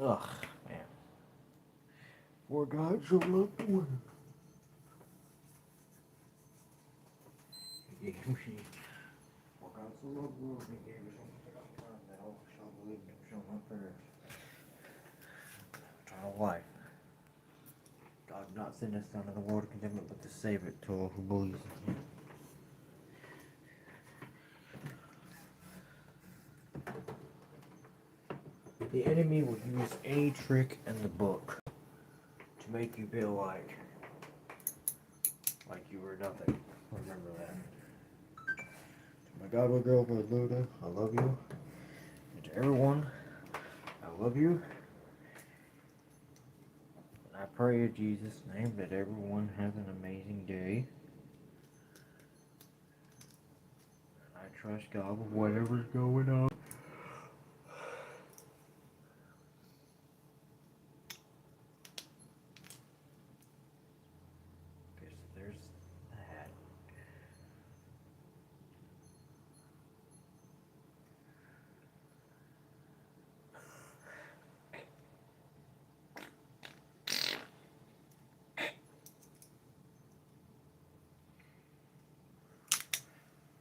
Ugh, man. For God so loved the world. He gave me. For God so loved the world, he gave his only begotten Son, that all who shall believe in him shall not perish. Eternal life. God did not send his Son into the world to condemn it, but to save it to all who believe in him. The enemy will use any trick in the book to make you feel like you were nothing. Remember that. To my God, what girl, Luda, I love you. And to everyone, I love you. And I pray in Jesus' name that everyone has an amazing day. And I trust God with whatever's going on. Because there's that.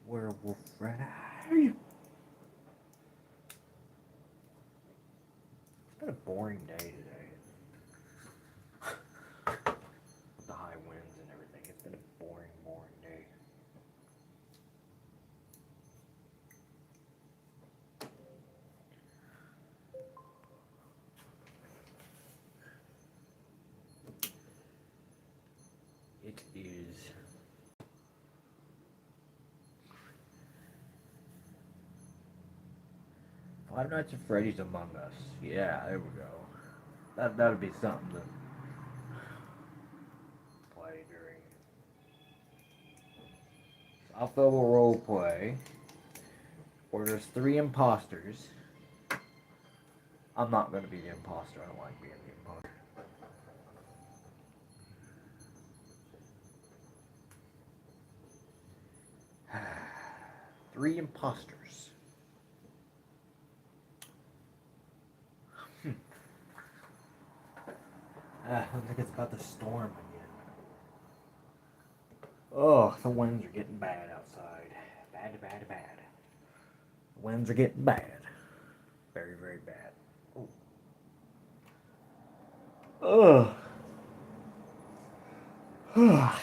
Werewolf Red Eye. It's been a boring day today. With the high winds and everything. It's been a boring, boring day. It is Five Nights at Freddy's Among Us. Yeah, there we go. That'd be something to play during. I'll film a role play where there's three imposters. I'm not gonna be the imposter. I don't like being the imposter. Three imposters. Looks like it's about to storm again. Oh, the winds are getting bad outside. Bad, bad, bad. The winds are getting bad. Very, very bad. Oh. Ugh.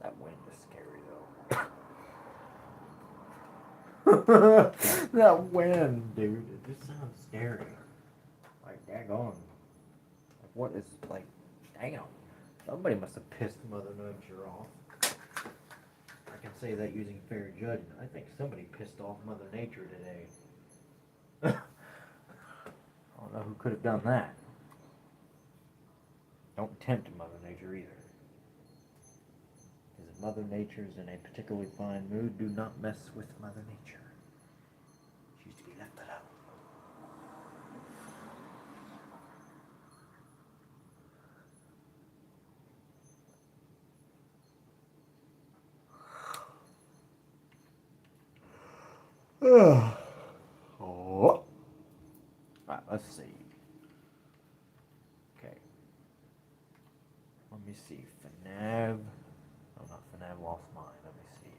That wind is scary though. That wind, dude. It just sounds scary. Like, daggone. Like, what is, like, damn. Somebody must have pissed Mother Nature off. I can say that using fair judgment. I think somebody pissed off Mother Nature today. I don't know who could have done that. Don't tempt Mother Nature either. Because if Mother Nature's in a particularly fine mood, do not mess with Mother Nature. She's to be left alone. Oh. Alright, let's see. Okay. Let me see. FNAF. Oh, not FNAF, lost mine. Let me see.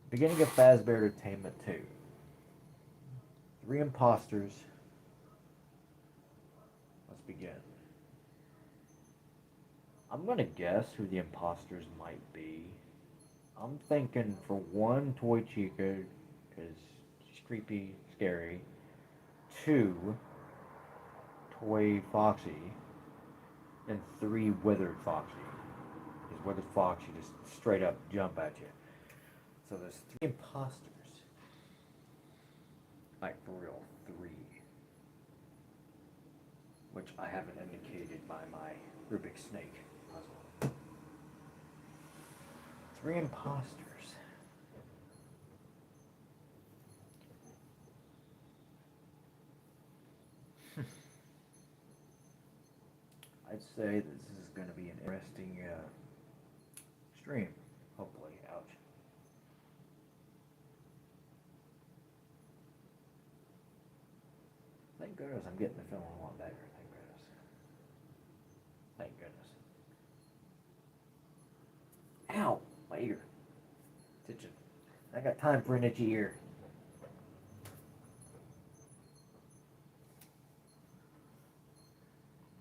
Beginning of Fazbear Entertainment 2. Three imposters. Let's begin. I'm gonna guess who the imposters might be. I'm thinking for one, Toy Chica, because she's creepy, scary. Two, Toy Foxy. And three, Withered Foxy. Because Withered Foxy just straight up jump at you. So there's three imposters. Like, for real, three. Which I haven't indicated by my Rubik's Snake puzzle. Three imposters. I'd say this is going to be an interesting stream. Hopefully, ouch. Thank goodness I'm getting the feeling a lot better. Thank goodness. Thank goodness. Ow! My ear. It's itching. I got time for an itchy ear.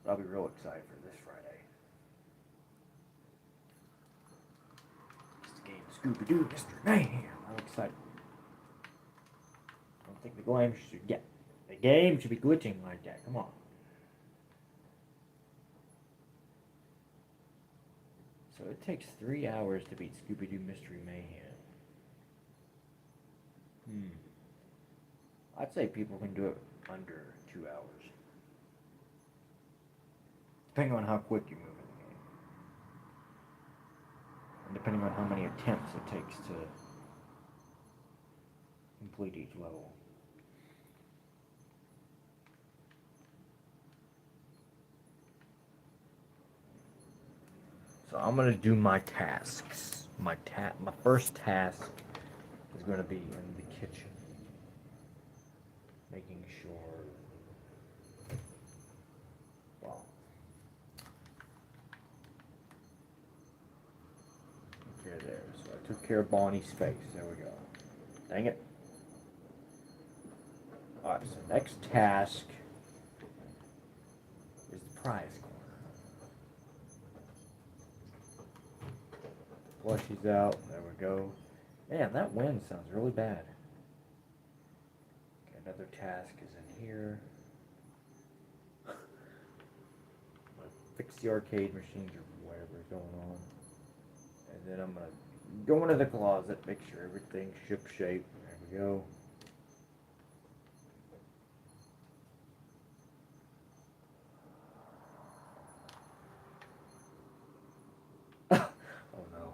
I'll be real excited for this Friday. It's the game Scooby-Doo Mystery Mayhem. I'm excited. I don't think the game should be glitching like that. Come on. So it takes 3 hours to beat Scooby-Doo Mystery Mayhem. I'd say people can do it under 2 hours. Depending on how quick you move in the game. And depending on how many attempts it takes to complete each level. So I'm gonna do my tasks. My first task is gonna be in the kitchen, making sure. Well, okay, there. So I took care of Bonnie's face. There we go. Dang it. All right. So next task is the prize corner. Plushies out. There we go. Man, that wind sounds really bad. Okay, another task is in here. I'm gonna fix the arcade machines or whatever's going on. And then I'm gonna go into the closet, make sure everything's ship shape. There we go. Oh no.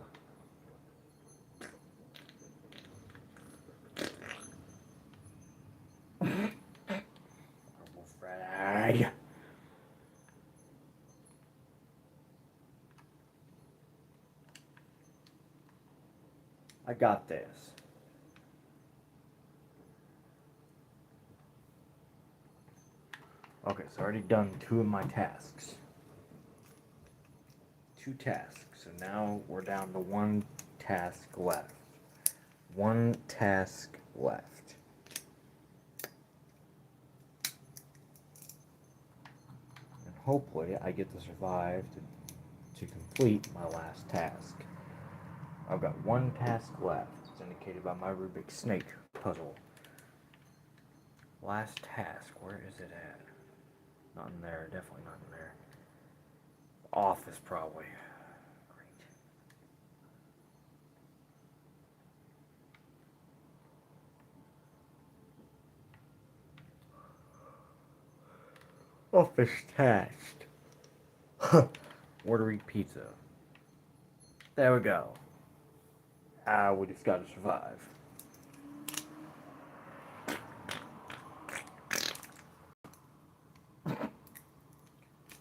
Almost fried. I got this. Okay, so I already done 2 of my tasks. 2 tasks. So now we're down to 1 task left. 1 task left. And hopefully I get to survive to complete my last task. I've got 1 task left. It's indicated by my Rubik's Snake puzzle. Last task. Where is it at? Not in there. Definitely not in there. Office, probably. Great. Office task. Ordering pizza. There we go. We just gotta survive.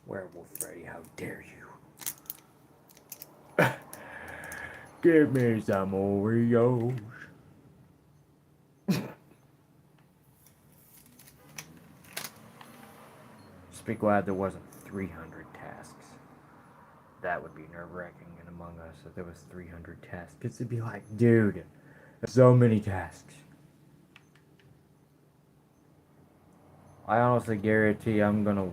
Werewolf Freddy, how dare you? Give me some Oreos. Just be glad there wasn't 300 tasks. That would be nerve-wracking in Among Us if there was 300 tasks. It'd be like, dude, there's so many tasks. I honestly guarantee I'm gonna...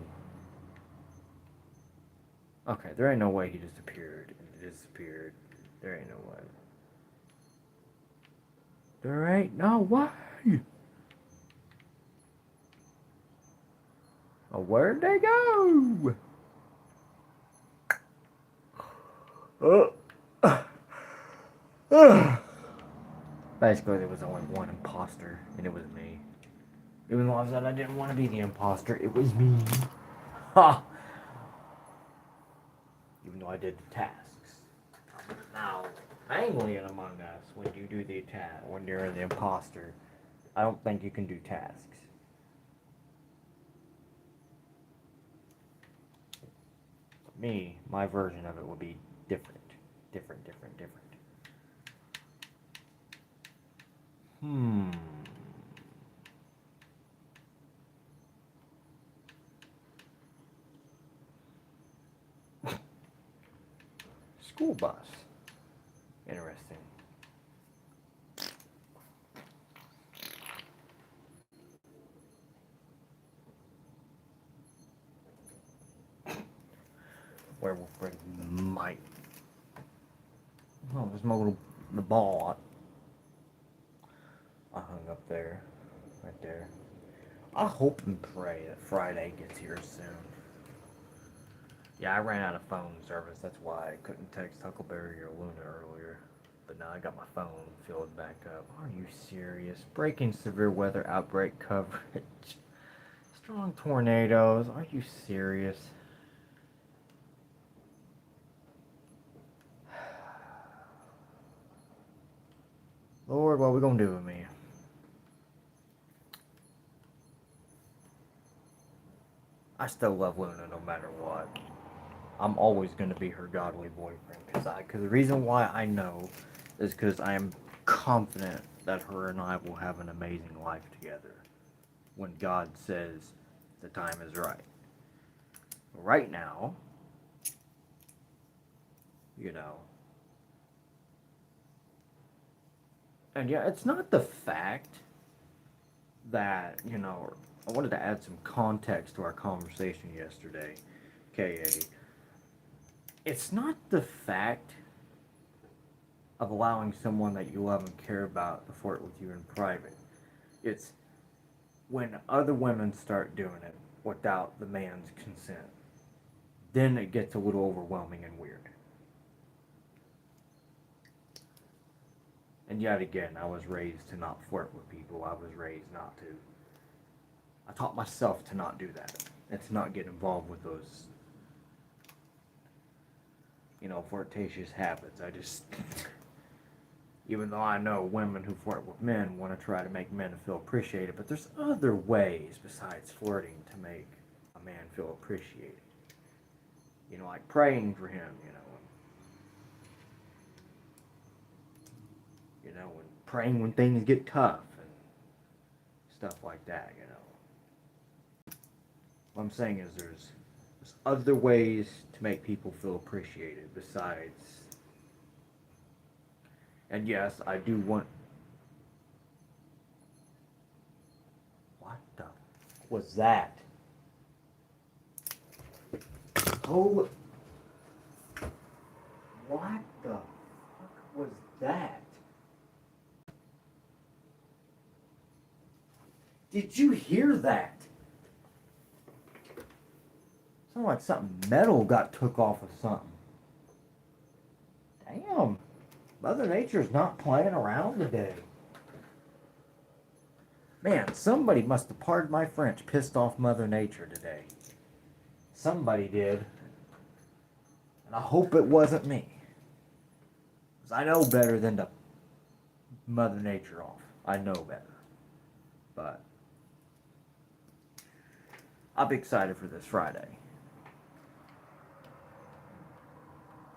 Okay, there ain't no way he disappeared. He disappeared. There ain't no way. There ain't no way. Oh, where'd they go? Basically, there was only one imposter, and it was me. Even though I said I didn't want to be the imposter, it was me. Ha! Even though I did the tasks. Now, mainly in Among Us, when you do the when you're the imposter, I don't think you can do tasks. For me, my version of it would be different. Different. bus. Interesting. Werewolf friend might. Oh, there's my little the ball. I hung up there, right there. I hope and pray that Friday gets here soon. Yeah, I ran out of phone service. That's why I couldn't text Huckleberry or Luna earlier. But now I got my phone filled back up. Are you serious? Breaking severe weather outbreak coverage. Strong tornadoes. Are you serious? Lord, what we gonna do with me? I still love Luna no matter what. I'm always gonna be her godly boyfriend. Cause the reason why I know is because I am confident that her and I will have an amazing life together when God says the time is right. Right now, you know. And yeah, it's not the fact that, I wanted to add some context to our conversation yesterday. Okay, Eddie. It's not the fact of allowing someone that you love and care about to flirt with you in private. It's when other women start doing it without the man's consent. Then it gets a little overwhelming and weird. And yet again, I was raised to not flirt with people. I was raised not to. I taught myself to not do that. And to not get involved with those, flirtatious habits. I just, even though I know women who flirt with men want to try to make men feel appreciated, but there's other ways besides flirting to make a man feel appreciated. Like praying for him, and praying when things get tough and stuff like that. What I'm saying is there's other ways to make people feel appreciated besides. And yes, I do want. What the was that? Oh. What the fuck was that? Did you hear that? Sounded like something metal got took off of something. Damn. Mother Nature's not playing around today. Man, somebody must have, pardoned my French, pissed off Mother Nature today. Somebody did. And I hope it wasn't me. Because I know better than to Mother Nature off. I know better. But I'm excited for this Friday.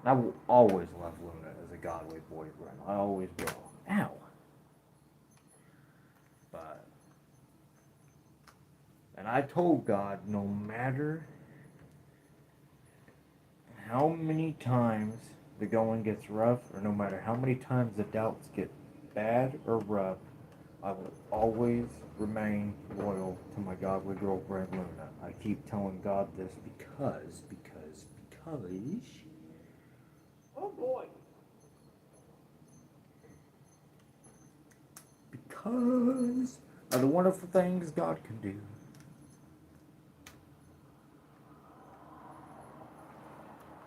I will always love Luna as a godly boyfriend. I always will. Ow. But, and I told God, no matter how many times the going gets rough, or no matter how many times the doubts get bad or rough, I will always remain loyal to my godly girlfriend Luna. I keep telling God this because. Oh boy. Because of the wonderful things God can do.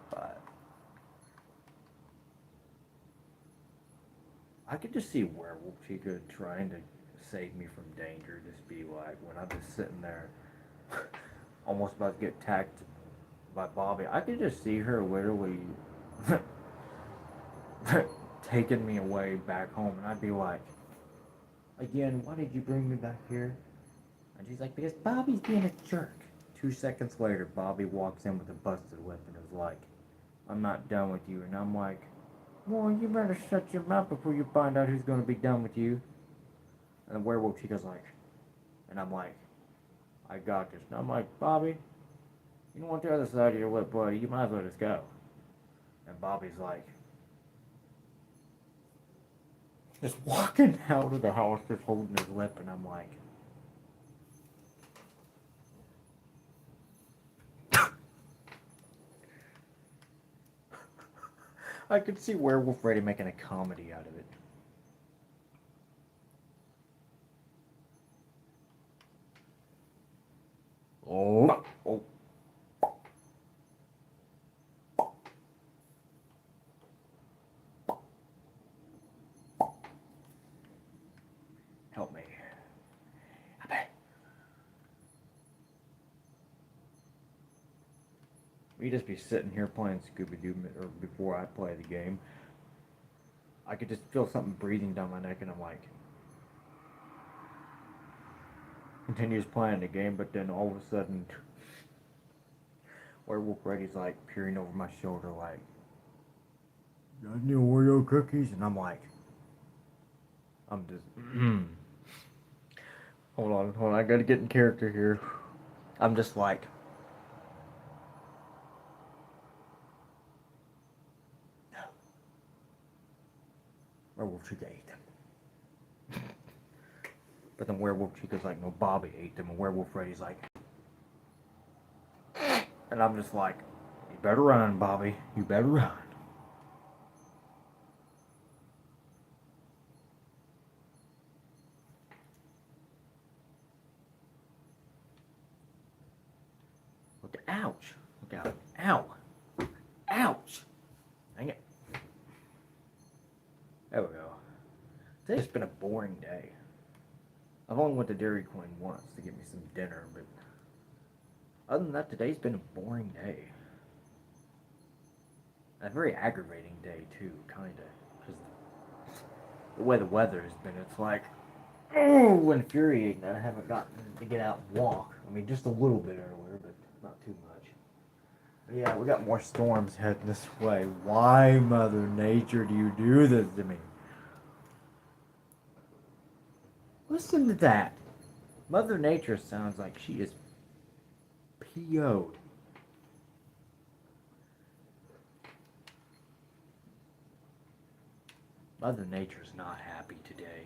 But I could just see Werewolf Chica trying to save me from danger. Just be like, when I'm just sitting there, almost about to get attacked by Bobby, I could just see her literally taking me away back home, and I'd be like, again, why did you bring me back here? And she's like, because Bobby's being a jerk. 2 seconds later, Bobby walks in with a busted lip and is like, I'm not done with you. And I'm like, well, you better shut your mouth before you find out who's going to be done with you. And the werewolf, she goes like, and I'm like, I got this. And I'm like, Bobby, you don't want the other side of your lip, buddy. You might as well just go. And Bobby's like, just walking out of the house, just holding his lip, and I'm like, I could see Werewolf Freddy making a comedy out of it. Oh, oh. Help me. We just be sitting here playing Scooby-Doo, or before I play the game, I could just feel something breathing down my neck, and I'm like, continues playing the game, but then all of a sudden, Werewolf Freddy's like peering over my shoulder, like, got any Oreo cookies? And I'm like, I'm just, hold on, I gotta get in character here. I'm just like, no. Werewolf Chica ate them. But then Werewolf Chica's like, no, Bobby ate them. And Werewolf Freddy's like, and I'm just like, you better run, Bobby. You better run. Look, ouch. Look out. Ow. Ouch. Dang it. There we go. Today's been a boring day. I've only went to Dairy Queen once to get me some dinner, but other than that, today's been a boring day. A very aggravating day, too, kinda. Because the way the weather has been, it's like, oh, infuriating that I haven't gotten to get out and walk. I mean, just a little bit earlier, but not too much. But yeah, we got more storms heading this way. Why, Mother Nature, do you do this to me? Listen to that. Mother Nature sounds like she is PO'd. Mother Nature's not happy today.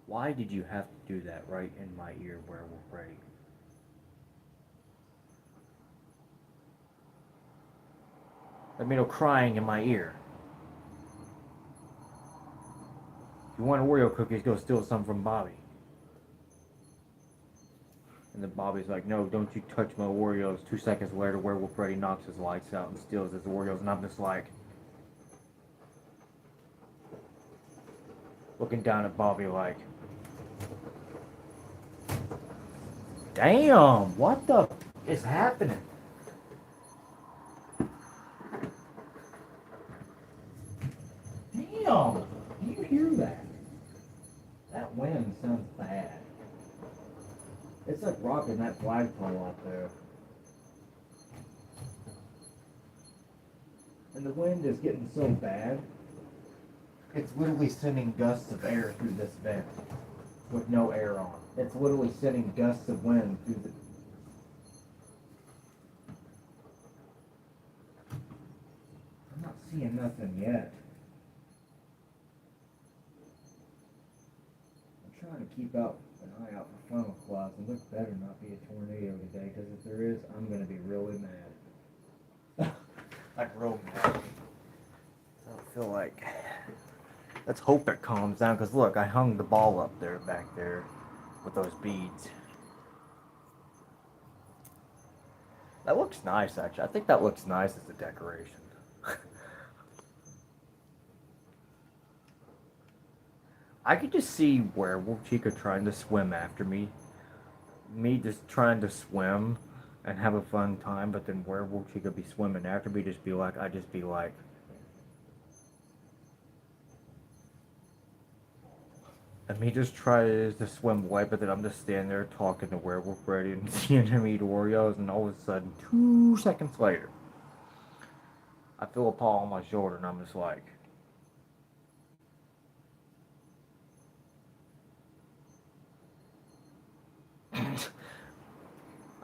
Why did you have to do that right in my ear, Werewolf Freddy? Let me know crying in my ear. If you want Oreo cookies, go steal some from Bobby. And then Bobby's like, no, don't you touch my Oreos. 2 seconds later, Werewolf Freddy knocks his lights out and steals his Oreos. And I'm just like, looking down at Bobby like, damn, what the is happening? Damn, do you hear that? That wind sounds bad. It's like rocking that flagpole out there. And the wind is getting so bad, it's literally sending gusts of air through this vent with no air on. It's literally sending gusts of wind through the... I'm not seeing nothing yet. I'm trying to keep out an eye out for funnel clouds, and there better not be a tornado today, because if there is, I'm going to be really mad. Like real mad. I don't feel like... Let's hope it calms down, because look, I hung the ball up there, back there, with those beads. That looks nice, actually. I think that looks nice as a decoration. I could just see Werewolf Chica trying to swim after me. Me just trying to swim and have a fun time, but then Werewolf Chica be swimming after me, just be like, I'd just be like... And me just try to swim away, but then I'm just standing there talking to Werewolf Freddy and seeing him eat Oreos, and all of a sudden, 2 seconds later, I feel a paw on my shoulder, and I'm just like...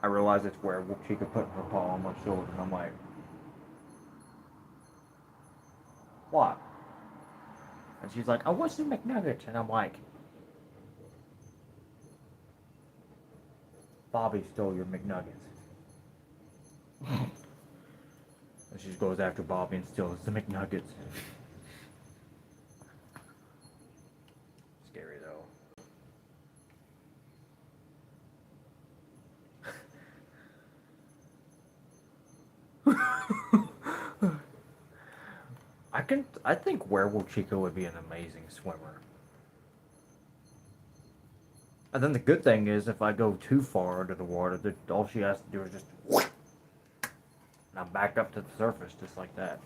I realize it's Werewolf Chica putting her paw on my shoulder, and I'm like, what? And she's like, I want some McNuggets. And I'm like, Bobby stole your McNuggets. And she goes after Bobby and steals the McNuggets. Scary though. I think Werewolf Chica would be an amazing swimmer. And then the good thing is, if I go too far under the water, all she has to do is just, and I'm back up to the surface just like that.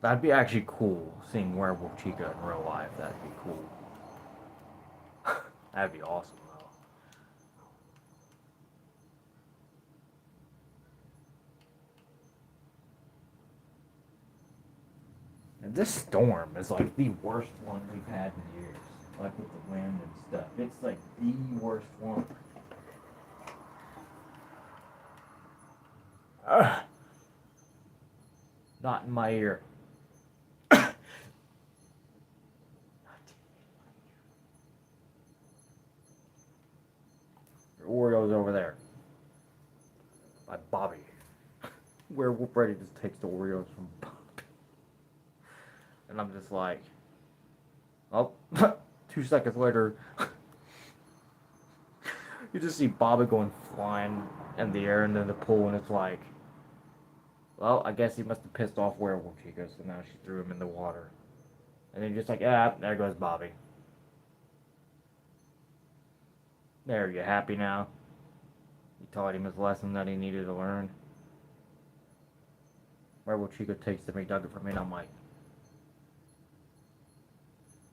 That'd be actually cool, seeing Werewolf Chica in real life. That'd be cool. That'd be awesome, though. And this storm is like the worst one we've had in years. Like with the wind and stuff. It's like the worst one. Ugh. Not in my ear. Oreos over there. By Bobby. Werewolf Freddy just takes the Oreos from Bobby. And I'm just like, oh, 2 seconds later, you just see Bobby going flying in the air into the pool, and it's like, well, I guess he must have pissed off Werewolf Chica, so now she threw him in the water. And then you're just like, ah, there goes Bobby. There, you happy now? You taught him his lesson that he needed to learn. Werewolf Chica takes the McNugget from me, and I'm like,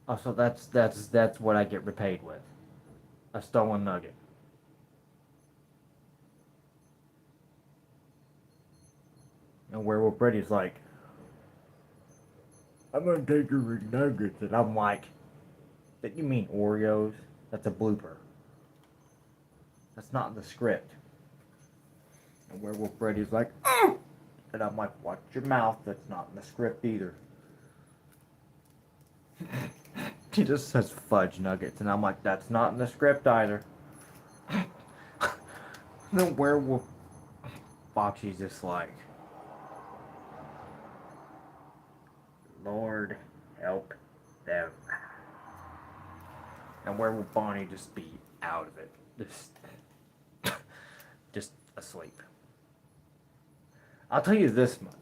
oh, so that's what I get repaid with. A stolen nugget. And Werewolf Freddy's like, I'm gonna take your McNuggets. And I'm like, that you mean Oreos? That's a blooper. That's not in the script. And Werewolf Freddy's like, oh! And I'm like, watch your mouth. That's not in the script either. He just says fudge nuggets. And I'm like, that's not in the script either. The Werewolf Foxy's just like, Lord help them. And Werewolf Bonnie just be out of it. Just asleep. I'll tell you this much.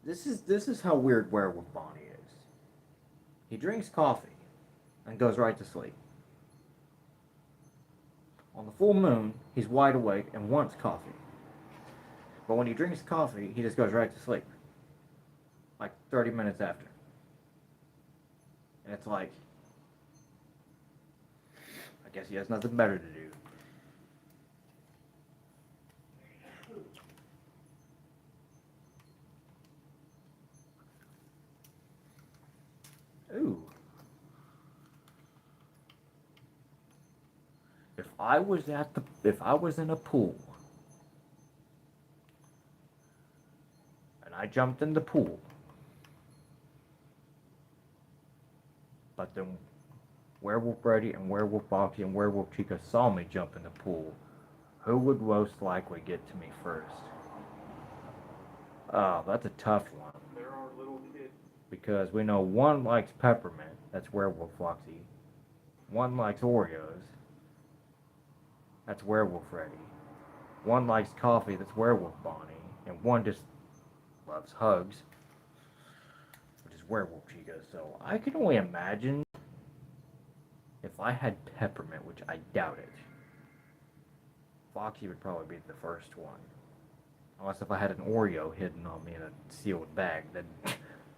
This is how weird Werewolf Bonnie is. He drinks coffee and goes right to sleep. On the full moon, he's wide awake and wants coffee. But when he drinks coffee, he just goes right to sleep. Like 30 minutes after. And it's like, I guess he has nothing better to do. Ooh. If I was in a pool and I jumped in the pool, but then Werewolf Freddy and Werewolf Foxy and Werewolf Chica saw me jump in the pool, who would most likely get to me first? Oh, that's a tough one. There are little kids. Because we know one likes peppermint, that's Werewolf Foxy. One likes Oreos, that's Werewolf Freddy. One likes coffee, that's Werewolf Bonnie. And one just loves hugs, which is Werewolf Chica. So I can only imagine if I had peppermint, which I doubt it. Foxy would probably be the first one. Unless if I had an Oreo hidden on me in a sealed bag, then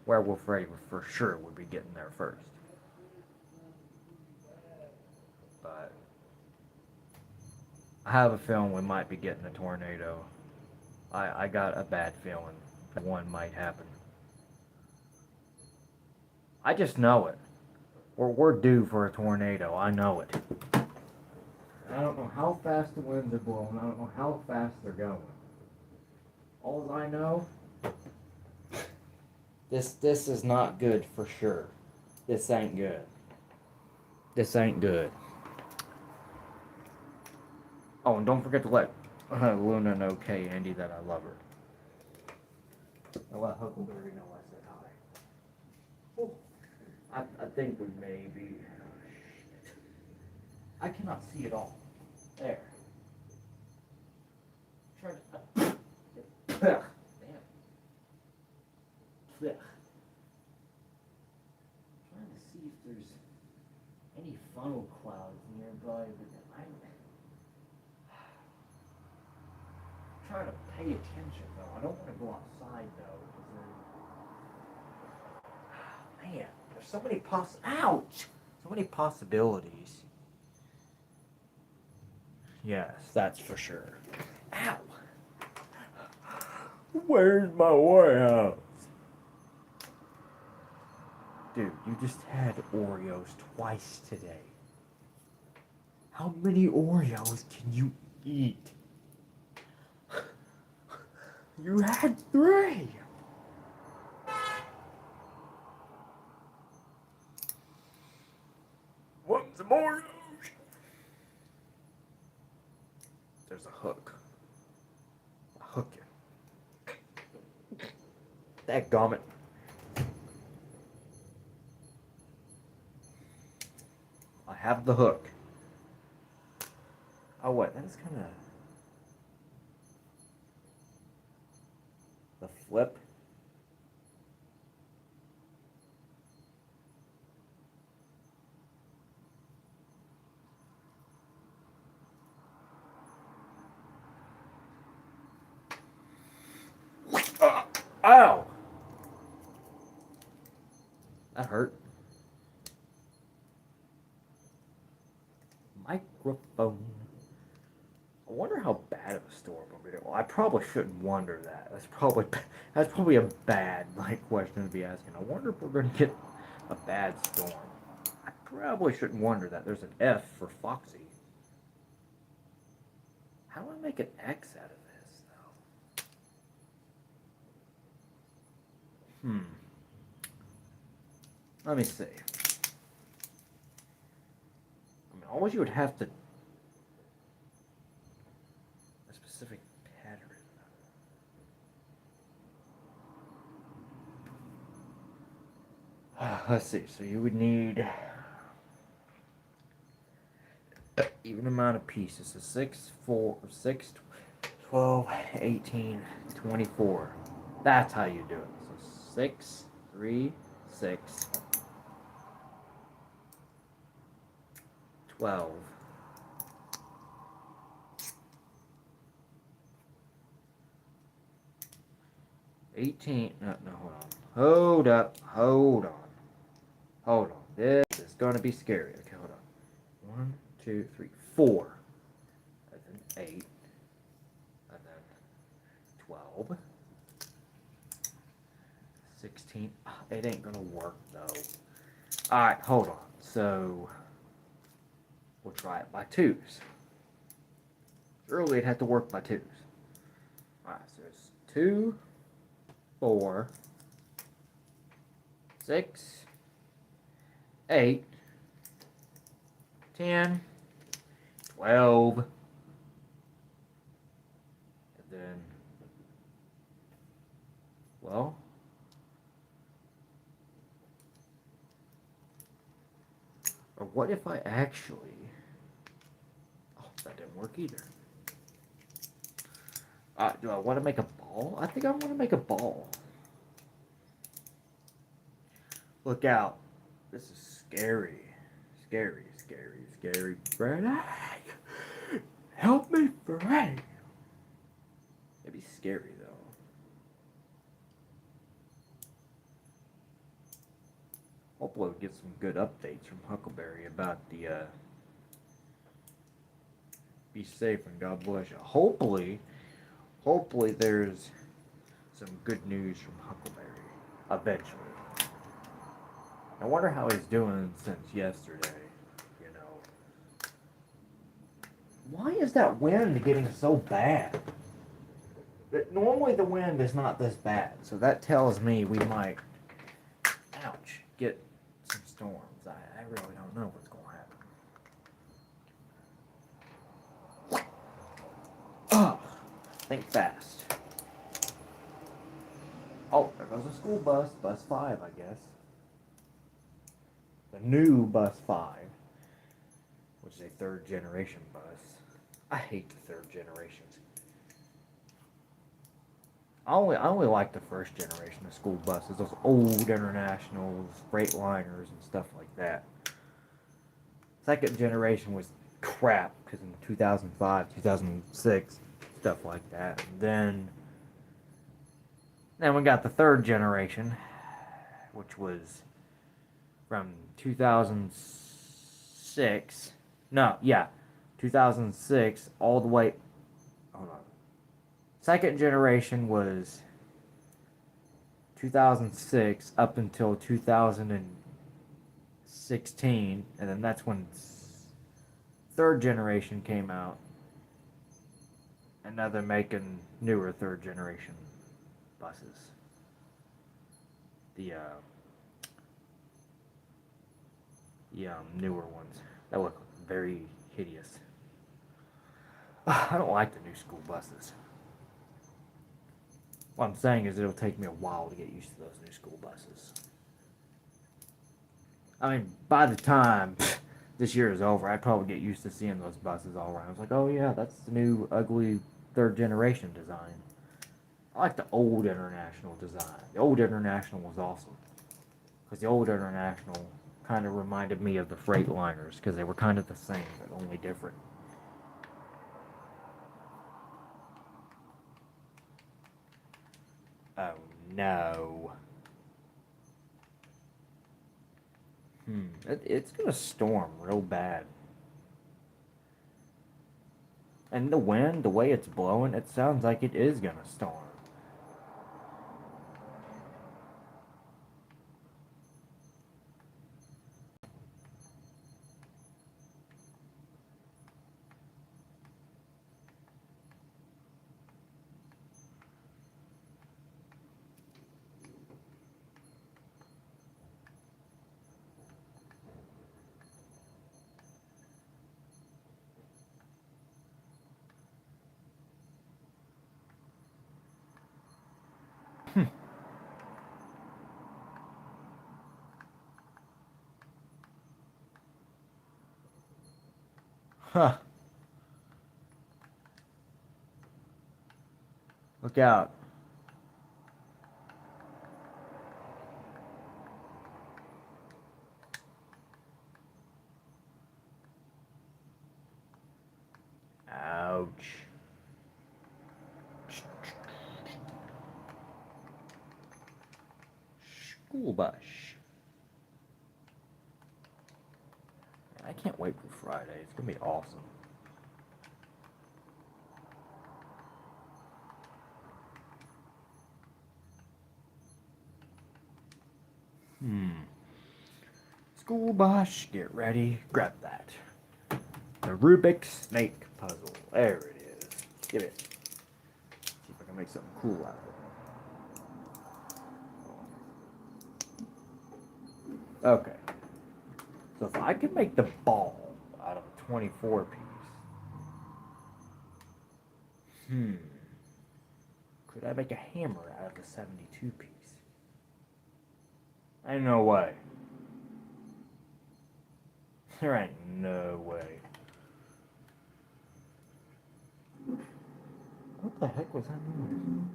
Werewolf Freddy for sure would be getting there first. But I have a feeling we might be getting a tornado. I got a bad feeling one might happen. I just know it. We're due for a tornado. I know it. I don't know how fast the winds are blowing. I don't know how fast they're going. All I know, this is not good for sure. This ain't good. This ain't good. Oh, and don't forget to let Luna know, okay, Andy, that I love her. I'll let Huckleberry know I said hi. Oh, I think we may be. I cannot see it all. There. Try to. Damn. Trying to see if there's any funnel clouds nearby, but I'm trying to pay attention though. I don't want to go outside though, because man, there's so many ouch! So many possibilities. Yes, that's for sure. Ow! Where's my warehouse? Dude, you just had Oreos twice today. How many Oreos can you eat? You had 3! Want some Oreos? There's a hook. Hook it. Dadgummit. I have the hook. Oh, what? That is kind of the flip. Ow! That hurt. Microphone. I wonder how bad of a storm we're gonna. Well, I probably shouldn't wonder that. That's probably a bad question to be asking. I wonder if we're gonna get a bad storm. I probably shouldn't wonder that. There's an F for Foxy. How do I make an X out of this though? Let me see. I mean, always you would have to a specific pattern. Let's see. So you would need even amount of pieces. So 6, 4, 6, 12, 18, 24. That's how you do it. So 6, 3, 6, 12. 18. No, hold on. Hold on. This is gonna be scary. Okay, hold on. 1, 2, 3, 4. And then 8. And then 12. 16. It ain't gonna work though. Alright, hold on. So we'll try it by 2s. Early it had to work by 2s. Alright, so it's 2, 4, 6, 8, 10, 12, and then, well, or what if I actually, oh, that didn't work either. Do I want to make a ball? I think I want to make a ball. Look out. This is scary. Scary. Frank! Help me, Frank! It'd be scary, though. Hopefully we'll get some good updates from Huckleberry about the, be safe and God bless you. Hopefully there's some good news from Huckleberry. Eventually. I wonder how he's doing since yesterday, you know. Why is that wind getting so bad? Normally the wind is not this bad, so that tells me we might, ouch, get some storms. I really don't know what's going to happen. Oh, think fast. Oh, there goes a school bus, bus 5, I guess. The new bus 5, which is a third generation bus. I hate the third generations. I only like the first generation of school buses, those old Internationals, Freightliners, and stuff like that. Second generation was crap because in 2005, 2006, stuff like that. And then we got the third generation, which was from 2006. No, yeah, 2006 all the way. Hold on. Second generation was 2006 up until 2016, and then that's when third generation came out, and now they're making newer third generation buses. The newer ones that look very hideous. I don't like the new school buses. What I'm saying is it'll take me a while to get used to those new school buses. I mean, by the time this year is over, I'd probably get used to seeing those buses all around. I was like, oh yeah, that's the new ugly third generation design. I like the old International design. The old International was awesome. Because the old International kind of reminded me of the Freightliners, because they were kind of the same, but only different. Oh no. It's gonna storm real bad. And the wind, the way it's blowing, it sounds like it is gonna storm. Huh. Look out. Ouch. School bus. I can't wait for Friday. It's gonna be awesome. School bus, get ready, grab that. The Rubik's Snake puzzle. There it is. Get it. See if I can make something cool out of it. Okay. So if I can make the ball out of a 24 piece, could I make a hammer out of a 72 piece? Ain't no way. There ain't no way. What the heck was that noise?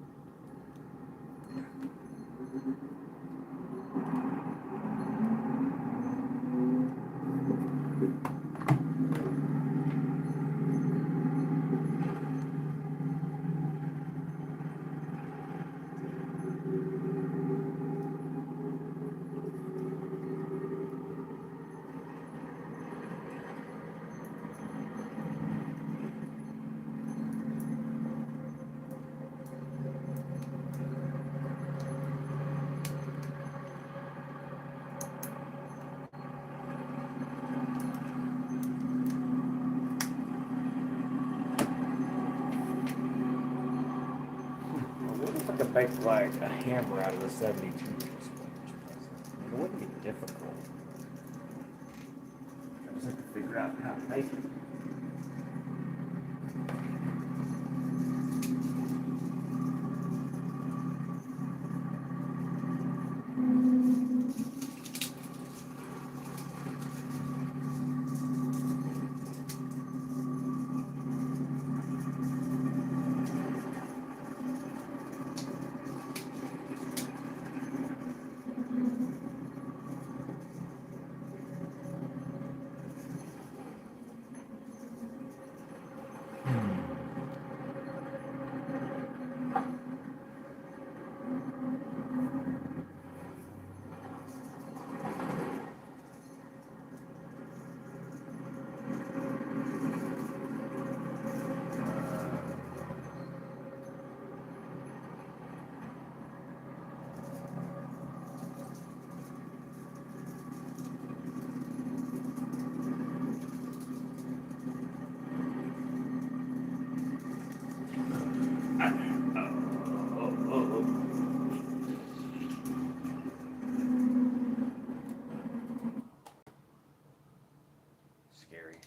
make like a hammer out of the 72 squares puzzle. It wouldn't be difficult. I just have to figure out how to make it. Scary.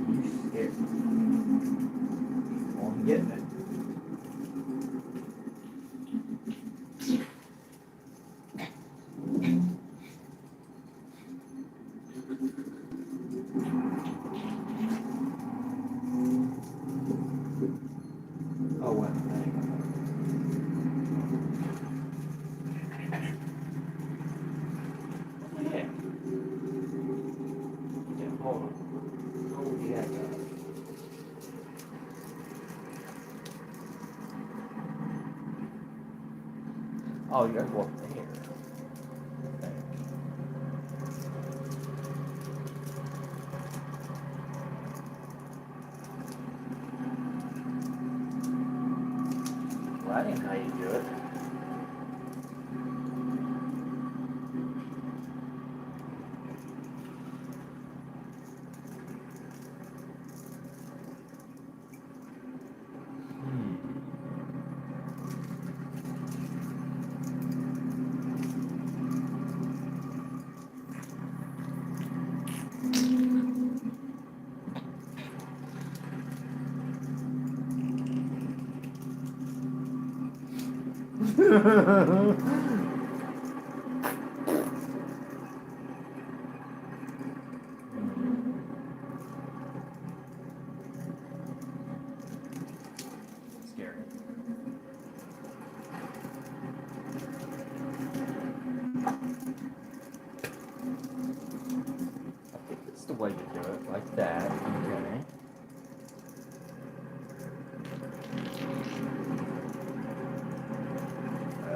You scared. Well, I'm getting it. Oh, wait a minute. Yeah. Yeah, hold on. Oh, yeah. Oh, you gotta go up there. Well, that ain't how you do it. Scary. I think it's the way you do it, like that. Okay.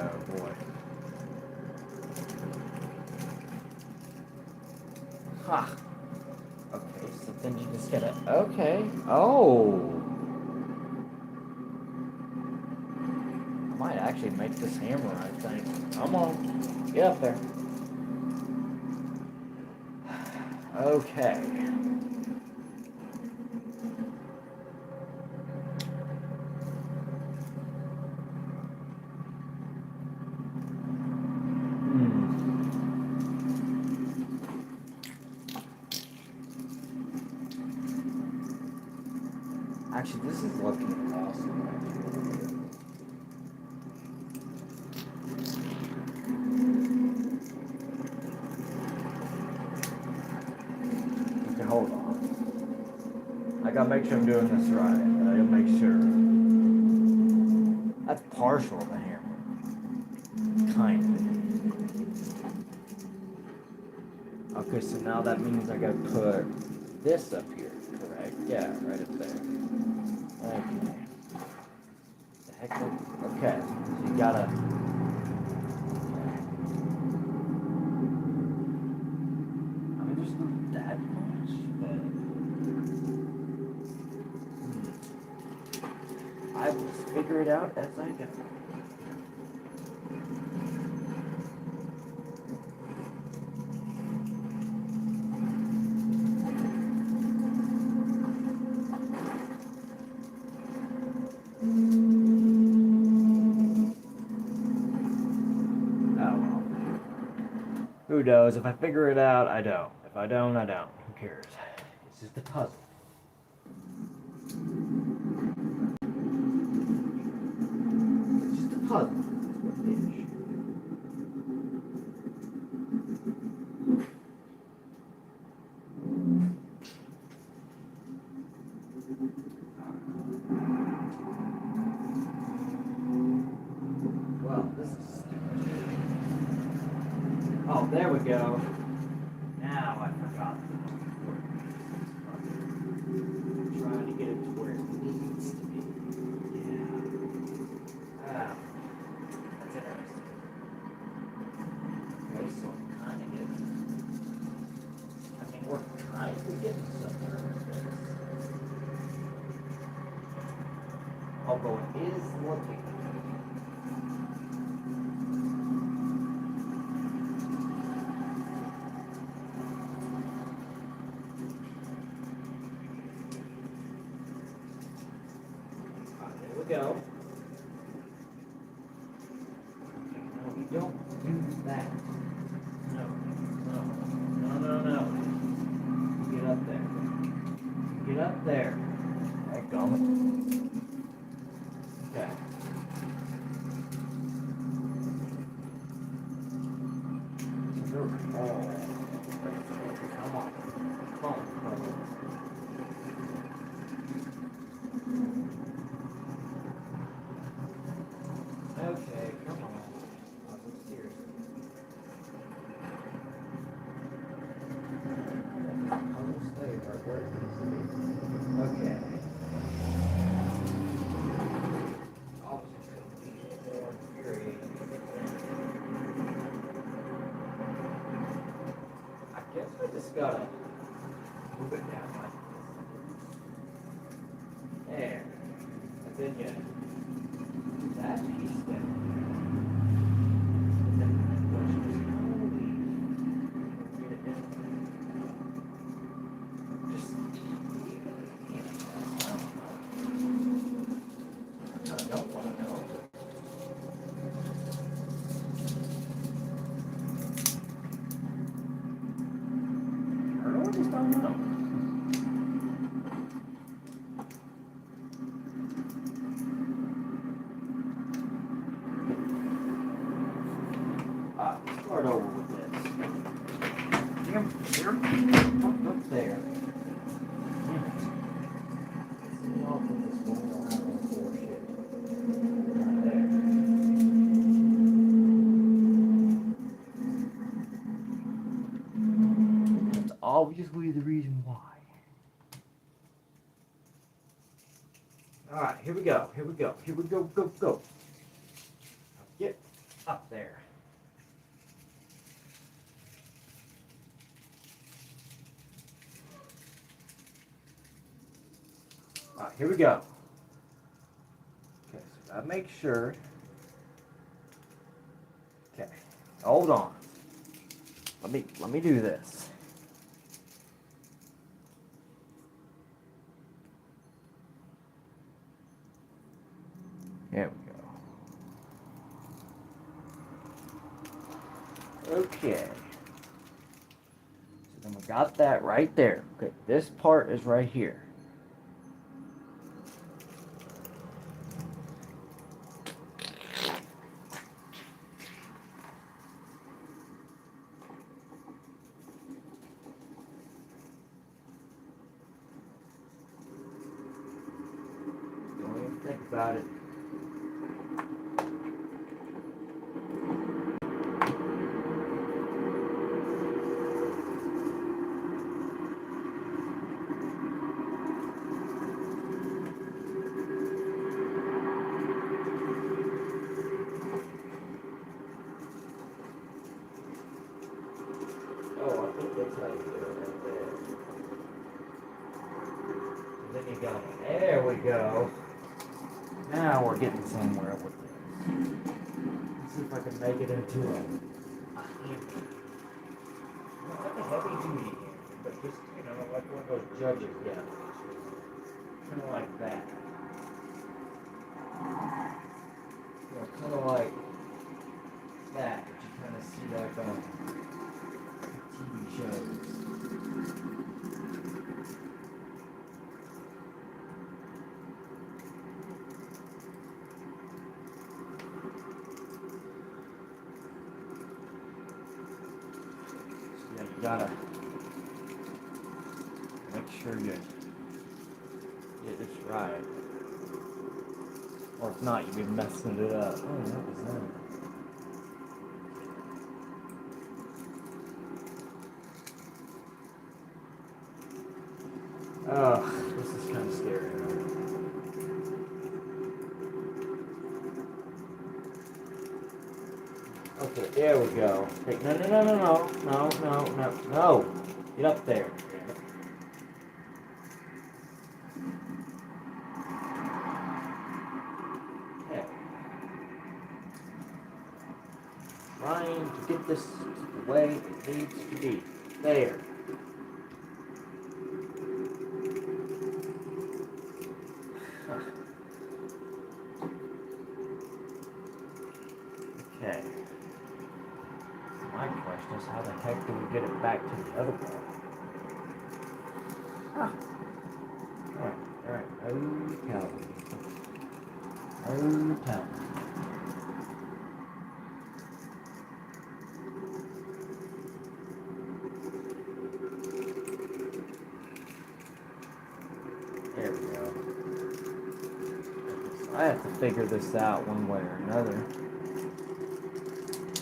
Oh boy. Ha. Okay, so then you just gotta. Okay. Oh. I might actually make this hammer, I think. Come on. Get up there. Okay. Actually, this is looking awesome. Okay, hold on. I gotta make sure I'm doing this right. I gotta make sure. That's partial of the hammer. Kind of. Okay, so now that means I gotta put this up here, correct? Yeah, right up there. Okay. The heck? Okay, so you gotta. I mean, there's not that much, but. I will figure it out as I go. Who knows? If I figure it out, I don't. If I don't, I don't. Who cares? It's just a puzzle. It's just a puzzle. That's what it is. Well, this is stupid. Oh, there we go. Now I forgot. I'm trying to get it to where it needs to be. Yeah. Ah, that's interesting. Okay, so I'm kind of getting. I mean, we're kind of getting somewhere with this. Although it is looking. There we go. No, we don't do that. No, no, no, no, no. Get up there. Get up there. Dadgummit. Okay. Oh. Come on. Come on. Okay, come on. I'm serious. I'll stay right where it needs to be. Okay. I'll just go more infuriating. I guess I just gotta move it down like this. There. And then you that piece down. And then my question is how do we get it down? Just I don't want to know. I just don't know. Start over with this. Here, up there. See off with this one around on bullshit. Right there. That's obviously the reason why. Alright, here we go. Here we go. Here we go. Go, go. Get up there. Alright, here we go. Okay, so I make sure. Okay, hold on. Let me do this. There we go. Okay. So then we got that right there. Okay, this part is right here. Don't even think about it. Oh, I think that's how you do it right there. And then you go, there we go. Now we're getting somewhere with this. Let's see if I can make it into a hammer. Not like a heavy duty hammer, but just, you know, like one of those judges get. Kind of like that. You know, kind of like that. But you kind of see like a shows. So yeah, you gotta make sure you get this right. Or if not, you'll be messing it up. Oh, what was that? Ugh, this is kind of scary. Okay, there we go. Hey, no, no, no, no, no, no, no, no, no. Get up there. Okay. Trying to get this the way it needs to be. There. Okay. My question is, how the heck do we get it back to the other one? Huh. Alright. Oh, Calvin. Oh, Calvin. There we go. I have to figure this out one way or another.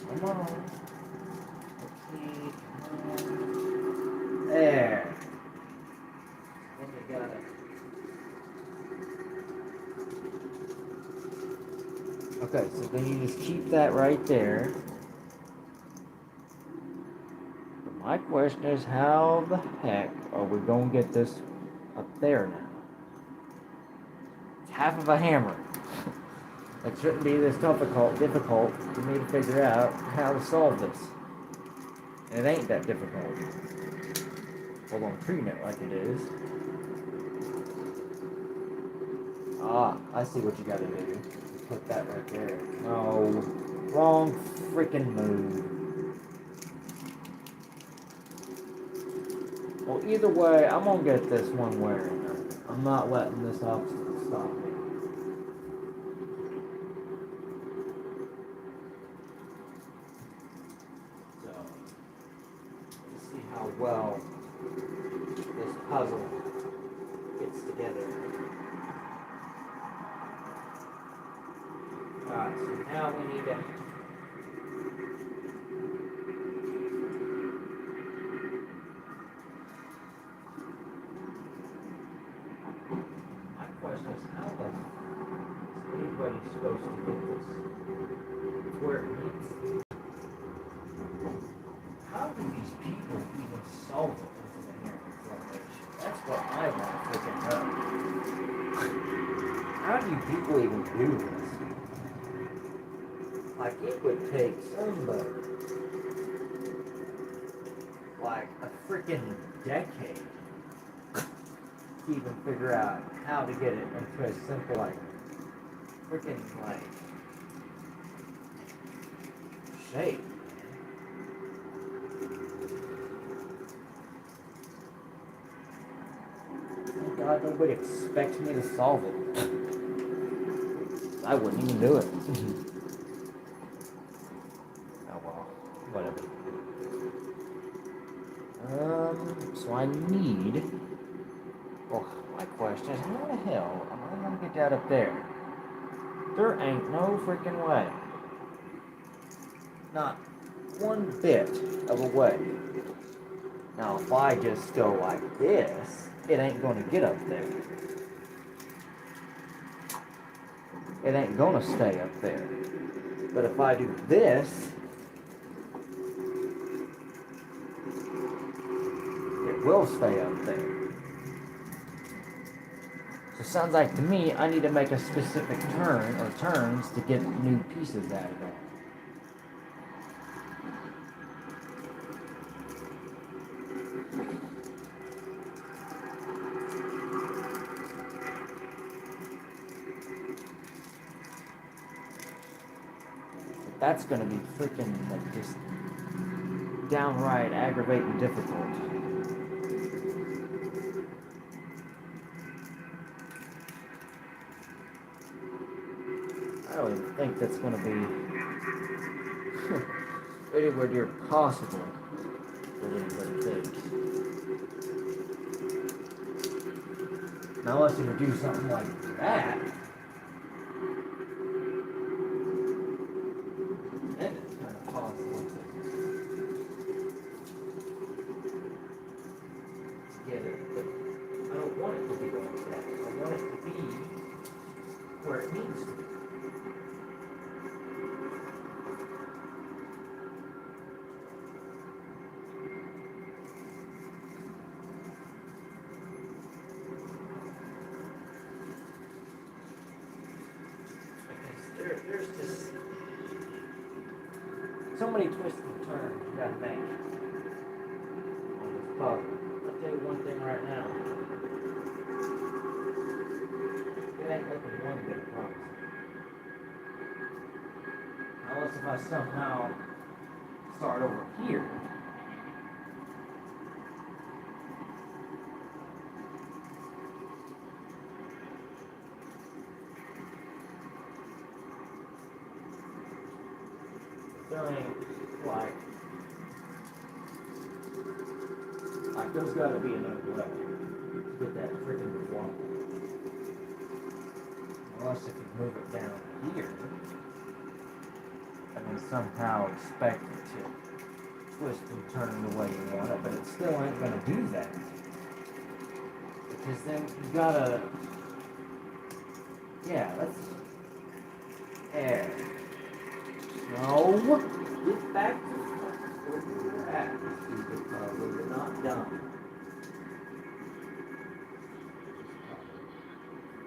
Come on. Okay, come on. There. Then we gotta. Okay, so then you just keep that right there. But my question is, how the heck are we gonna get this up there now? It's half of a hammer. It shouldn't be this difficult for me to figure out how to solve this. And it ain't that difficult. Well, I'm treating it like it is. Ah, I see what you gotta do. Put that right there. No, wrong freaking move. Well, either way, I'm gonna get this one way or another. I'm not letting this obstacle stop me. So, let's see how well this puzzle gets together. Alright, so now we need to my question is, how the is anybody supposed to get this where it needs to? How do these people even solve it into the Harry formation? That's what I want to freaking know. How do you people even do this? Like, it would take somebody like a freaking decade to even figure out how to get it into a simple, like, freaking, like, shape. Oh God, nobody expects me to solve it. I wouldn't even do it. Oh well, whatever. So I need. Well, my question is, how the hell am I gonna get that up there? There ain't no freaking way. Not one bit of a way. Now, if I just go like this, it ain't gonna get up there. It ain't gonna stay up there. But if I do this, it will stay up there. So it sounds like to me, I need to make a specific turn or turns to get new pieces added on. But that's gonna be freaking like just downright aggravate and difficult. I don't even think that's going to be anywhere near possible for anybody thinks. Now, unless you would do something like that, then it's kind of possible to get it. But I don't want it to be like that. I want it to be where it needs to be. There's just so many twists and turns you gotta make on this puzzle. I'll tell you one thing right now. It ain't looking one bit promising. Unless if I somehow start over here. There ain't like there's gotta be another way to get that freaking wall. Unless if you move it down here, and then somehow expect it to twist and turn the way you want it, but it still ain't gonna do that. Because then you gotta, yeah, that's, there. No, get back to where you're at, stupid puzzle. You're not done.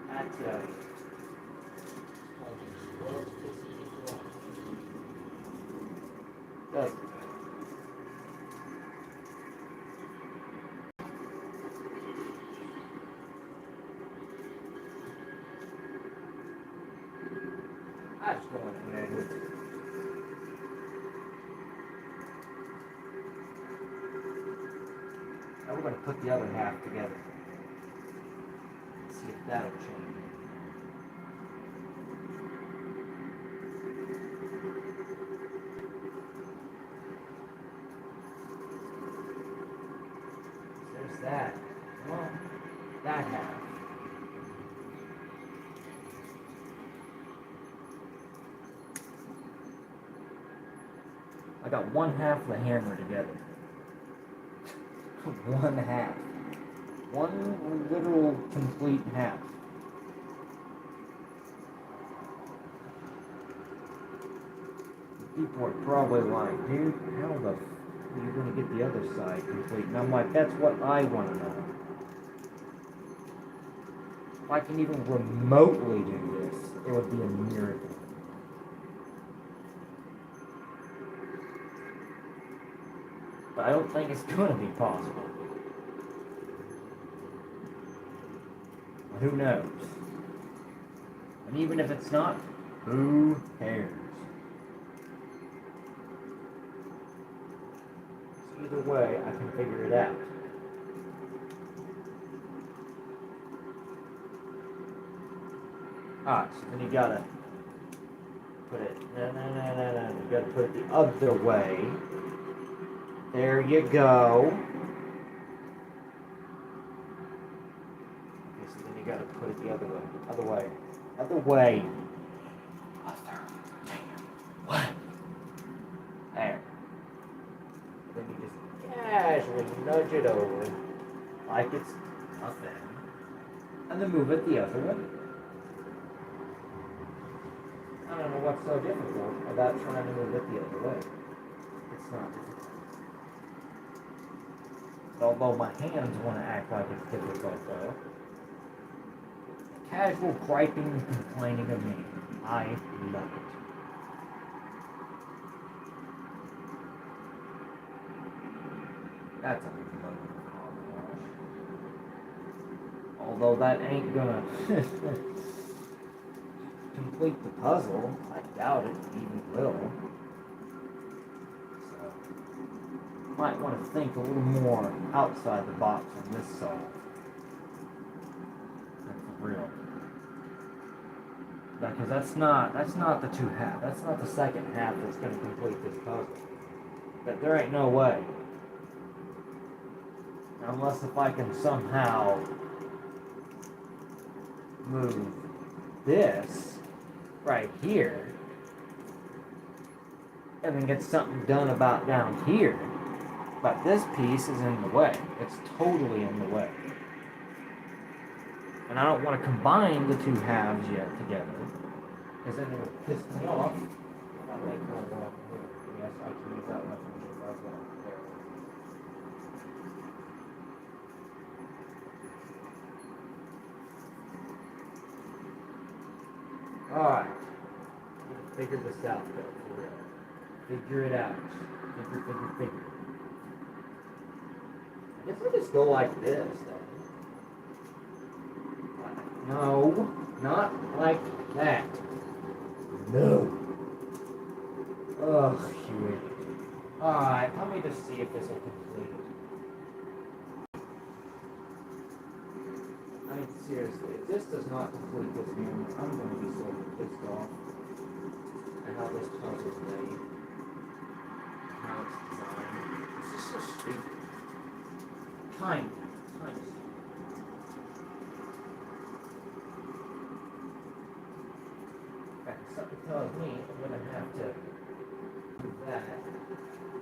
I tell you. Look. I just don't want to know. Now we're going to put the other half together. See if that'll change. There's that. Well, that half. I got one half of the hammer together. One half. One literal complete half. People are probably like, dude, how the f are you going to get the other side complete? And I'm like, that's what I want to know. If I can even remotely do this, it would be a miracle. But I don't think it's going to be possible. But who knows? And even if it's not, who cares? So either way, I can figure it out. Alright, so then you gotta put it, no, you gotta put it the other way. There you go. Okay, so then you gotta put it the other way. Other way. Other way. Other damn way. There. Then you just casually nudge it over like it's nothing. And then move it the other way. I don't know what's so difficult about trying to move it the other way. It's not difficult. Although my hands want to act like it's difficult, though. Casual griping and complaining of me. I love it. That's a lovely hogwash. Although that ain't gonna complete the puzzle. I doubt it even will. So. might want to think a little more outside the box on this solve. For real. Because that's not the two half. That's not the second half that's going to complete this puzzle. But there ain't no way. Unless if I can somehow move this right here and then get something done about down here. But this piece is in the way. It's totally in the way. And I don't want to combine the two halves yet together, because then it would piss me off if I make one walk here. Yes, I can use that reference as well. Alright. Figure this out, though, for real. Figure it out. Figure. I guess I just go like this, though. No, not like that. No. Ugh, shoot. Alright, let me just see if this will complete. I mean, seriously, if this does not complete this game, I'm going to be so pissed off at how this puzzle is made. How it's designed. It's just so stupid. Kind of stupid. Something tells me I'm going to have to move that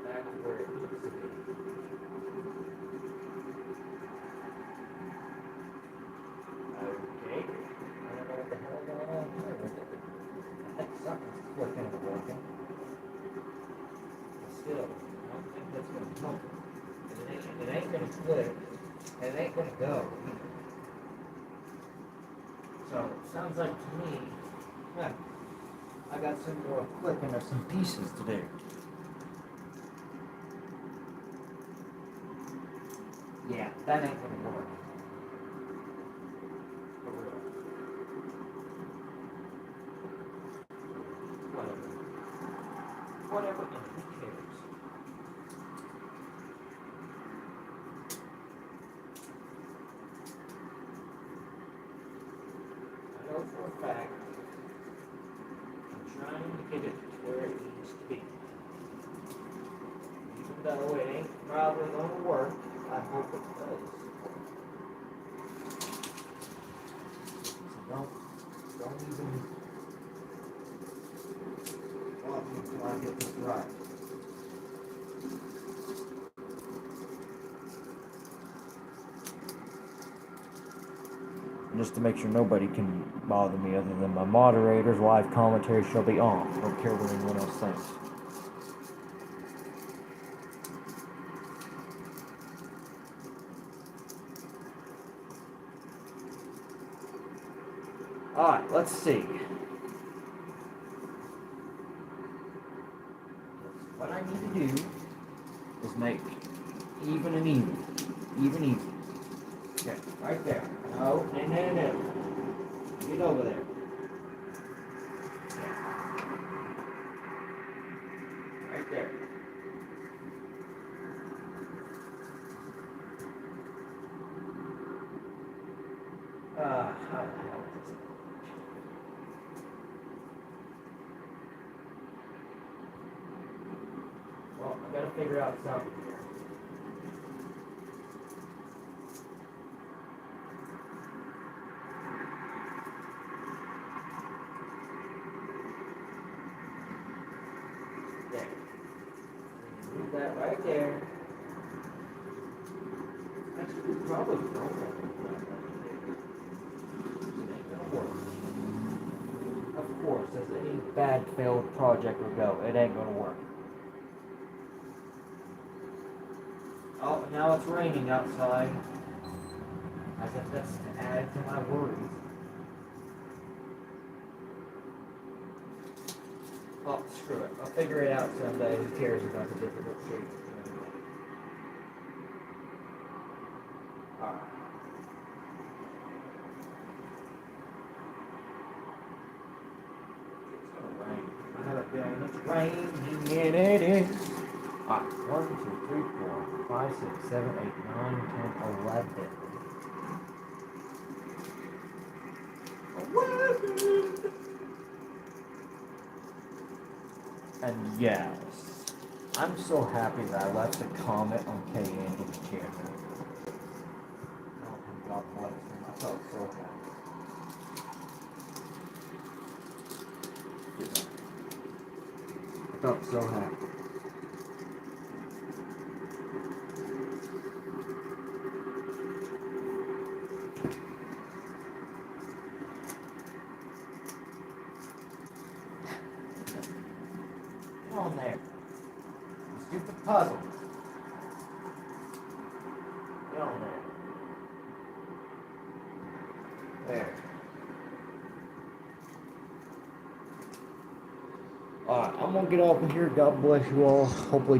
back to where it needs to be. Okay. I don't know what the hell going on here with it. I think something's flipping and working. But still, I don't think that's going to help. It ain't going to click. And it ain't going to go. So, sounds like to me, yeah, I got some more clicking of some pieces to do. Yeah, that ain't gonna work. For real. Whatever, and who cares? I know for a fact trying to get it to where it needs to be. Even though it ain't probably going to work, I hope it does. So don't even stop me until I get this right. Just to make sure nobody can bother me other than my moderators, live commentary shall be on. I don't care what anyone else thinks. Alright, let's see. What I need to do is make even and even. Even. Okay, right there. No. Get over there. Right there. How the hell is this? Well, I gotta figure out something here. There. Move that right there. Actually, we probably don't have to put that right there. It ain't gonna work. Of course, as any bad failed project will go, it ain't gonna work. Oh, now it's raining outside. As if that's to add to my worries. Oh, screw it. I'll figure it out someday. Who cares about the difficult shape? Alright. It's gonna rain. I have a feeling it's raining, and it is. Alright, 1, 2, 3, 4, 5, 6, 7, 8, 9, 10, 11. 11! And yes, I'm so happy that I left a comment on K. Andy's channel. Oh, God bless him. I felt so happy. I felt so happy. Get on there. Stupid puzzle. Get on there. There. Alright, I'm gonna get off of here. God bless you all. Hopefully